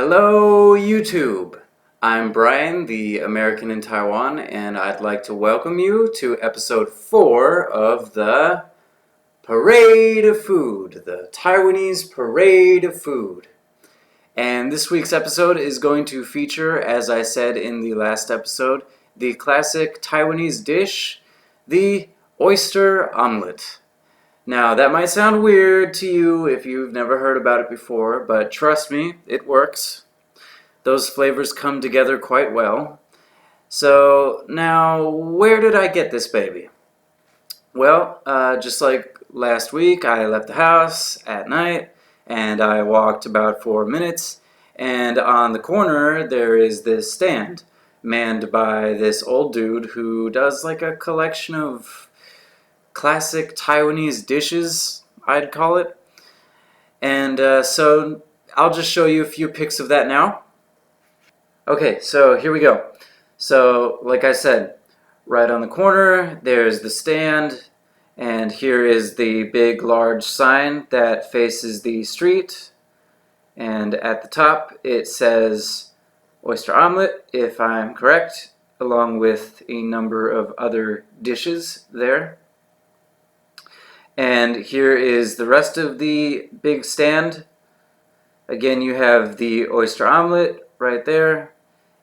Hello YouTube! I'm Brian, the American in Taiwan, and I'd like to welcome you to episode 4 of the Parade of Food, the Taiwanese Parade of Food. And this week's episode is going to feature, as I said in the last episode, the classic Taiwanese dish, the Oyster Omelette. Now, that might sound weird to you if you've never heard about it before, but trust me, it works. Those flavors come together quite well. So, now, where did I get this baby? Well, just like last week, I left the house at night, and I walked about 4 minutes, and on the corner there is this stand, manned by this old dude who does like a collection of classic Taiwanese dishes, I'd call it. And so I'll just show you a few pics of that now. Okay, so here we go. So like I said, right on the corner there's the stand, and here is the big large sign that faces the street, and at the top it says Oyster Omelette, if I'm correct, along with a number of other dishes there. And here is the rest of the big stand. Again, you have the oyster omelet right there,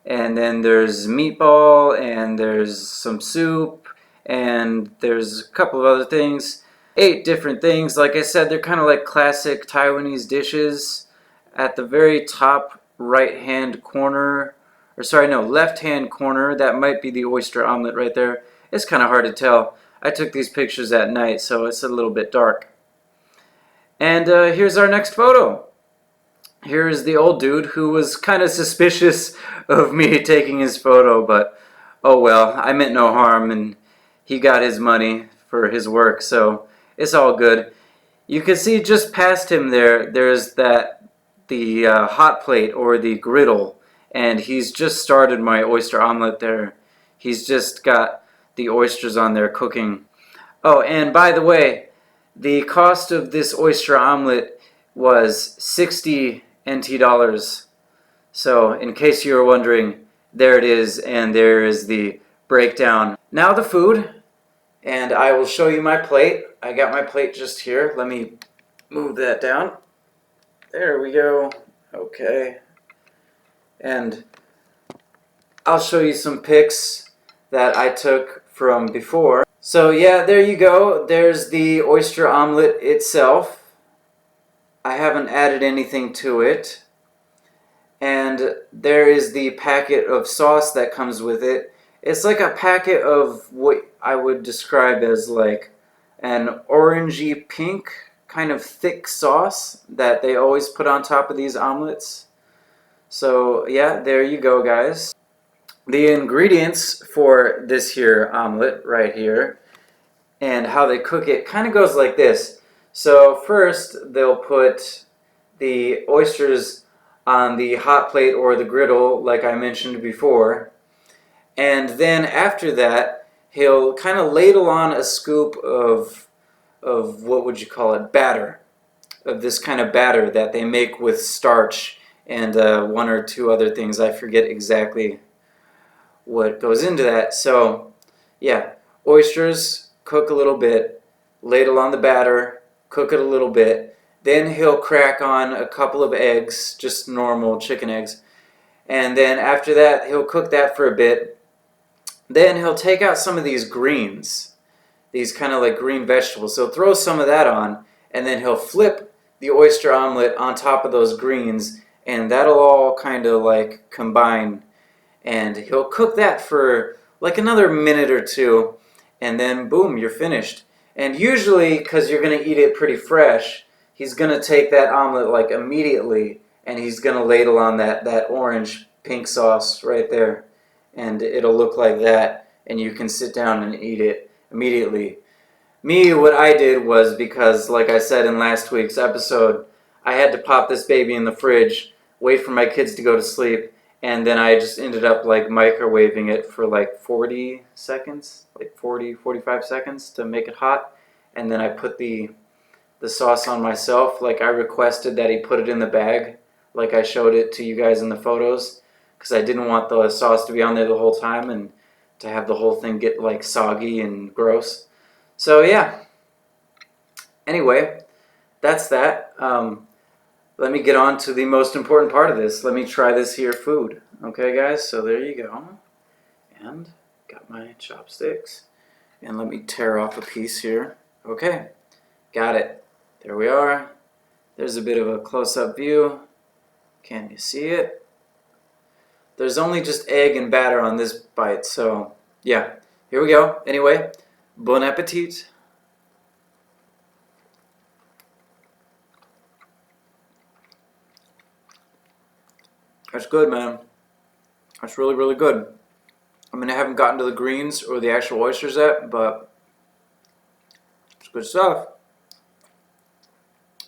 and then there's meatball, and there's some soup, and there's a couple of other things. 8 different things. Like I said, they're kind of like classic Taiwanese dishes. At the very top right-hand corner, or sorry, no, left-hand corner, that might be the oyster omelet right there. It's kind of hard to tell. I took these pictures at night, so it's a little bit dark. And here's our next photo. Here's the old dude who was kind of suspicious of me taking his photo, but oh well, I meant no harm, and he got his money for his work, so it's all good. You can see just past him there's the hot plate or the griddle, and he's just started my oyster omelet there. He's just got the oysters on there cooking. Oh, and by the way, the cost of this oyster omelet was 60 NT dollars. So, in case you were wondering, there it is, and there is the breakdown. Now the food, and I will show you my plate. I got my plate just here. Let me move that down. There we go. Okay. And I'll show you some pics that I took from before. So yeah, there you go. There's the oyster omelet itself. I haven't added anything to it. And there is the packet of sauce that comes with it. It's like a packet of what I would describe as like an orangey pink kind of thick sauce that they always put on top of these omelets. So yeah, there you go, guys. The ingredients for this here omelet right here and how they cook it kind of goes like this. So first they'll put the oysters on the hot plate or the griddle like I mentioned before, and then after that he'll kind of ladle on a scoop of what would you call it, batter, of this kind of batter that they make with starch and 1 or 2 other things. I forget exactly what goes into that. So yeah, oysters, cook a little bit, ladle on the batter, cook it a little bit, then he'll crack on a couple of eggs, just normal chicken eggs, and then after that he'll cook that for a bit. Then he'll take out some of these greens, these kind of like green vegetables, so throw some of that on, and then he'll flip the oyster omelet on top of those greens, and that'll all kind of like combine. And he'll cook that for like another minute or 2, and then boom, you're finished. And usually, because you're going to eat it pretty fresh, he's going to take that omelet like immediately, and he's going to ladle on that orange pink sauce right there, and it'll look like that, and you can sit down and eat it immediately. Me, what I did was, because like I said in last week's episode, I had to pop this baby in the fridge, wait for my kids to go to sleep, and then I just ended up like microwaving it for like 40 seconds, like 45 seconds to make it hot. And then I put the sauce on myself. Like I requested that he put it in the bag like I showed it to you guys in the photos, because I didn't want the sauce to be on there the whole time and to have the whole thing get like soggy and gross. So yeah, anyway, that's that. Let me get on to the most important part of this. Let me try this here food. Okay, guys, so there you go. And got my chopsticks. And let me tear off a piece here. Okay, got it. There we are. There's a bit of a close-up view. Can you see it? There's only just egg and batter on this bite, so yeah. Here we go. Anyway, bon appetit. That's good, man. That's really, really good. I mean, I haven't gotten to the greens or the actual oysters yet, but it's good stuff.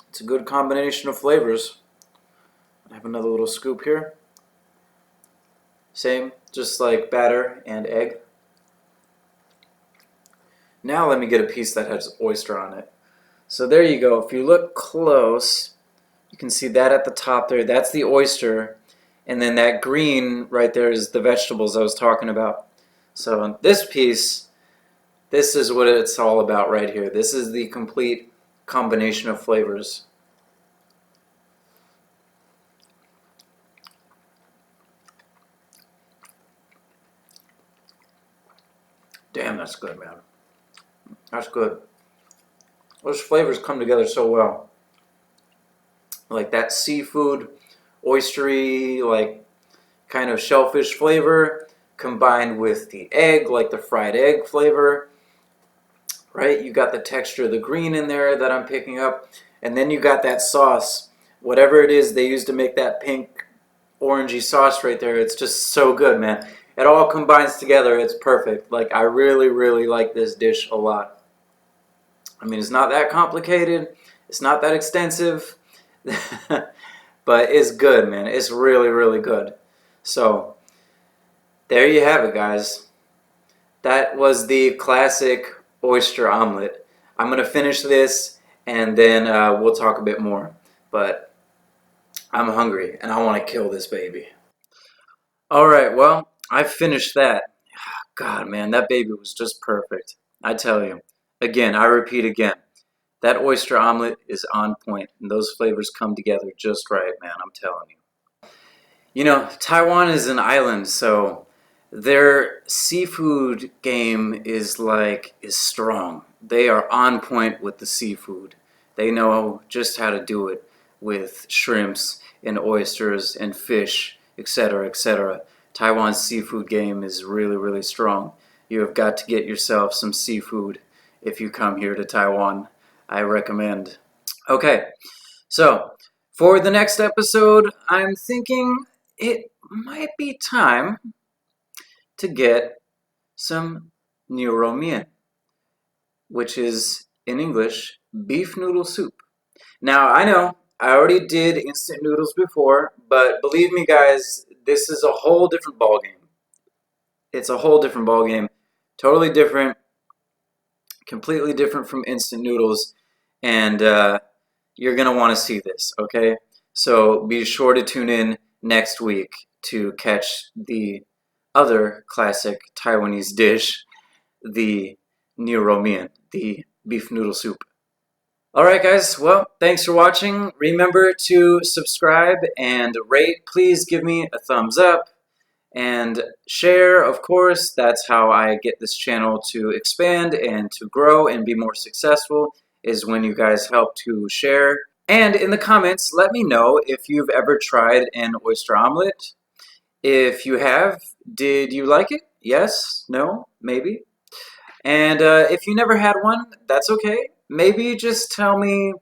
It's a good combination of flavors. I have another little scoop here. Same, just like batter and egg. Now let me get a piece that has oyster on it. So there you go. If you look close, you can see that at the top there. That's the oyster. And then that green right there is the vegetables I was talking about. So this piece, this is what it's all about right here. This is the complete combination of flavors. Damn, that's good, man. That's good. Those flavors come together so well. Like that seafood, oystery, like kind of shellfish flavor combined with the egg, like the fried egg flavor, right? You got the texture of the green in there that I'm picking up, and then you got that sauce, whatever it is they use to make that pink orangey sauce right there. It's just so good, man. It all combines together. It's perfect. Like, I really, really like this dish a lot. I mean, it's not that complicated. It's not that extensive. But it's good, man. It's really, really good. So, there you have it, guys. That was the classic oyster omelet. I'm going to finish this, and then we'll talk a bit more. But I'm hungry, and I want to kill this baby. All right, well, I finished that. God, man, that baby was just perfect. I tell you. Again, I repeat again. That oyster omelet is on point, and those flavors come together just right, man. I'm telling you. You know, Taiwan is an island, so their seafood game is strong. They are on point with the seafood. They know just how to do it with shrimps and oysters and fish, etc., etc. Taiwan's seafood game is really, really strong. You have got to get yourself some seafood if you come here to Taiwan. I recommend. Okay, so for the next episode, I'm thinking it might be time to get some niu mian, which is, in English, beef noodle soup. Now, I know I already did instant noodles before, but believe me, guys, this is a whole different ballgame. It's a whole different ballgame. Totally different, completely different from instant noodles, and you're going to want to see this, okay? So be sure to tune in next week to catch the other classic Taiwanese dish, the niu mian, the beef noodle soup. Alright guys, well, thanks for watching. Remember to subscribe and rate. Please give me a thumbs up and share, of course. That's how I get this channel to expand and to grow and be more successful, is when you guys help to share. And in the comments, let me know if you've ever tried an oyster omelet. If you have, did you like it? Yes? No? Maybe? And if you never had one, that's okay. Maybe just tell me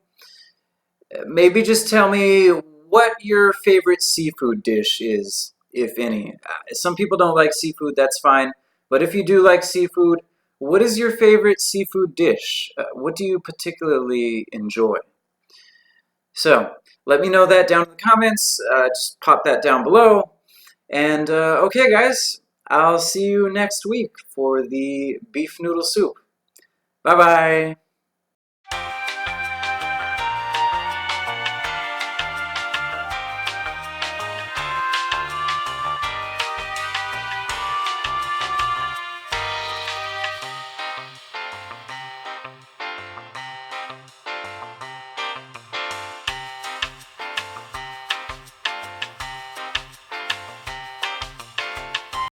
what your favorite seafood dish is, if any. Some people don't like seafood, that's fine. But if you do like seafood, what is your favorite seafood dish? What do you particularly enjoy? So, let me know that down in the comments. Just pop that down below. And okay, guys, I'll see you next week for the beef noodle soup. Bye-bye.